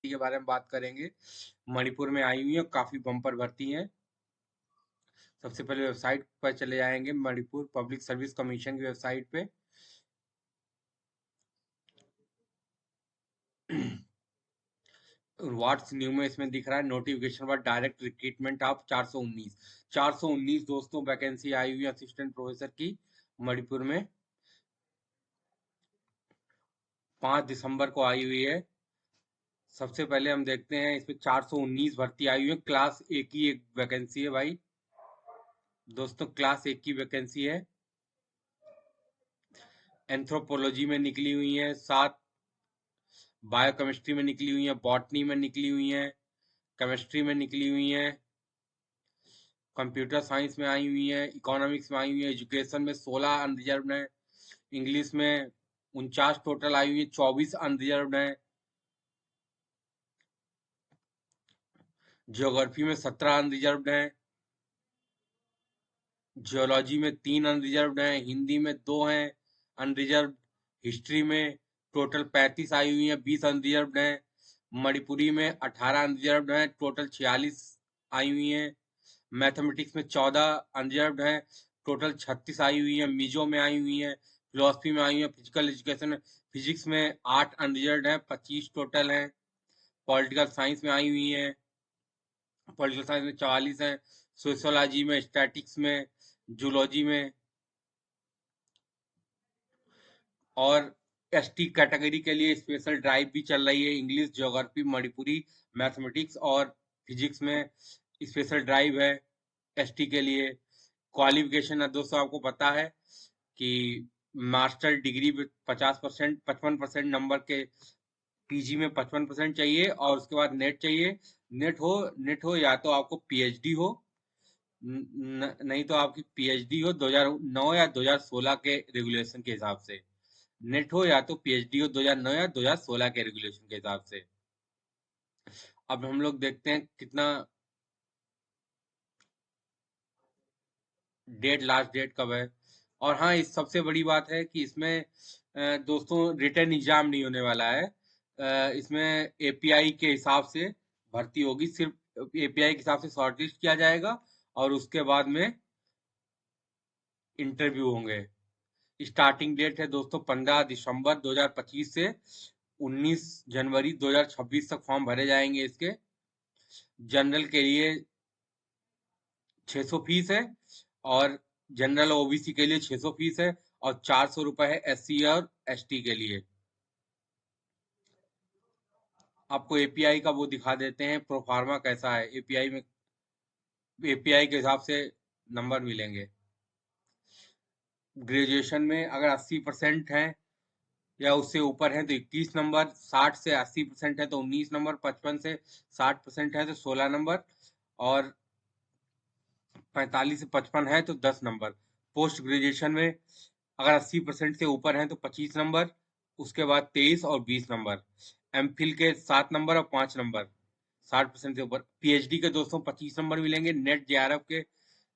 भर्ती के बारे में बात करेंगे। मणिपुर में आई हुई है, काफी बम्पर भर्ती है। सबसे पहले वेबसाइट पर चले जाएंगे, मणिपुर पब्लिक सर्विस कमीशन की वेबसाइट पे। व्हाट्स न्यू में इसमें दिख रहा है notification for direct recruitment of 419 दोस्तों वैकेंसी आई हुई है असिस्टेंट प्रोफेसर की मणिपुर में। 5 दिसंबर को आई हुई है। सबसे पहले हम देखते हैं इसमें 419 भर्ती आई हुई है। क्लास ए की एक वैकेंसी है भाई दोस्तों, क्लास ए की वैकेंसी है। एंथ्रोपोलॉजी में निकली हुई है 7, बायोकेमिस्ट्री में निकली हुई है, बॉटनी में निकली हुई है, केमिस्ट्री में निकली हुई है, कंप्यूटर साइंस में आई हुई है, इकोनॉमिक्स में आई हुई है, एजुकेशन में 16 अनरिजर्व है, इंग्लिश में 49 टोटल आई हुई है, 24 अनरिजर्व है, ज्योग्राफी में 17 अनरिजर्व है, जियोलॉजी में 3 अनरिजर्व हैं, हिंदी में 2 हैं अनरिजर्व, हिस्ट्री में टोटल 35 आई हुई हैं, 20 अनरिजर्व हैं, मणिपुरी में 18 अनरिजर्व हैं, टोटल 46 आई हुई हैं, मैथमेटिक्स में 14 अनरिजर्व हैं, टोटल 36 आई हुई हैं, मिजो में आई हुई हैं, फिलोसफी में आई हुई है, फिजिकल एजुकेशन फिजिक्स में 8 अनरिजर्व हैं, 25 टोटल हैं, पॉलिटिकल साइंस में आई हुई हैं, पॉलिटिकल साइंस में 44 हैं, सोशियोलॉजी में, स्टैटिक्स में, जूलॉजी में। और एसटी कैटेगरी के लिए स्पेशल ड्राइव भी चल रही है, इंग्लिश, ज्योग्राफी, मणिपुरी, मैथमेटिक्स और फिजिक्स में स्पेशल ड्राइव है एसटी के लिए। क्वालिफिकेशन है दोस्तों, आपको पता है कि मास्टर डिग्री में 50%, 55% नंबर के, पीजी में 55% चाहिए और उसके बाद नेट चाहिए। नेट हो या तो आपको पीएचडी हो, नहीं तो आपकी पीएचडी हो 2009 या 2016 के रेगुलेशन के हिसाब से। नेट हो या तो पीएचडी हो 2009 या 2016 के रेगुलेशन के हिसाब से। अब हम लोग देखते हैं कितना लास्ट डेट कब है। और हाँ, इस सबसे बड़ी बात है कि इसमें दोस्तों रिटर्न एग्जाम नहीं होने वाला है। इसमें एपीआई के हिसाब से भर्ती होगी, सिर्फ एपीआई के हिसाब से शॉर्टलिस्ट किया जाएगा और उसके बाद में इंटरव्यू होंगे। स्टार्टिंग डेट है दोस्तों 15 दिसंबर 2025 से 19 जनवरी 2026 तक फॉर्म भरे जाएंगे इसके। जनरल के लिए 600 फीस है और जनरल ओबीसी के लिए 600 फीस है और 400 रुपए है एससी और एसटी के लिए। आपको एपीआई का वो दिखा देते हैं प्रोफार्मा कैसा है। एपीआई में एपीआई के हिसाब से नंबर मिलेंगे। ग्रेजुएशन में अगर 80% है या उससे ऊपर है तो 21 नंबर, 60 से 80% है तो 19 नंबर, 55 से 60% है तो 16 नंबर और 45 से 55 है तो 10 नंबर। पोस्ट ग्रेजुएशन में अगर 80% से ऊपर है तो 25 नंबर, उसके बाद 23 और 20 नंबर। एमफिल के 7 नंबर और 5 नंबर 60% से ऊपर। पीएचडी के दोस्तों 25 नंबर मिलेंगे। नेट जेआरएफ के,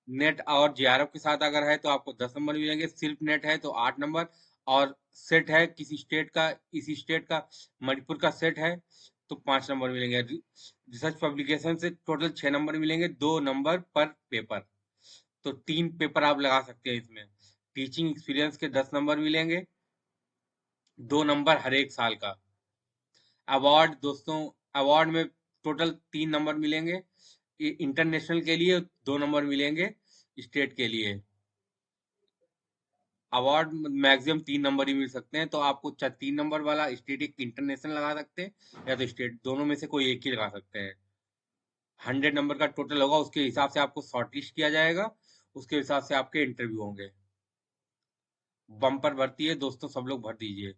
नेट और जेआरएफ के साथ अगर है तो आपको 10 नंबर मिलेंगे। सिर्फ नेट है तो 8 नंबर और सेट है किसी स्टेट का, इसी स्टेट का मणिपुर का सेट है तो 5 नंबर मिलेंगे। रिसर्च पब्लिकेशन से टोटल 6 नंबर मिलेंगे, 2 नंबर पर पेपर, तो 3 पेपर आप लगा सकते हैं इसमें। टीचिंग एक्सपीरियंस के 10 नंबर मिलेंगे, 2 नंबर हर एक साल का। अवार्ड दोस्तों, अवार्ड में टोटल 3 नंबर मिलेंगे। इंटरनेशनल के लिए 2 नंबर मिलेंगे, स्टेट के लिए। अवार्ड मैक्सिमम 3 नंबर ही मिल सकते हैं, तो आपको 3 नंबर वाला स्टेट एक इंटरनेशनल लगा सकते हैं या तो स्टेट, दोनों में से कोई एक ही लगा सकते हैं। 100 नंबर का टोटल होगा, उसके हिसाब से आपको शॉर्टलिस्ट किया जाएगा, उसके हिसाब से आपके इंटरव्यू होंगे। बम्पर भर्ती है दोस्तों, सब लोग भर दीजिए।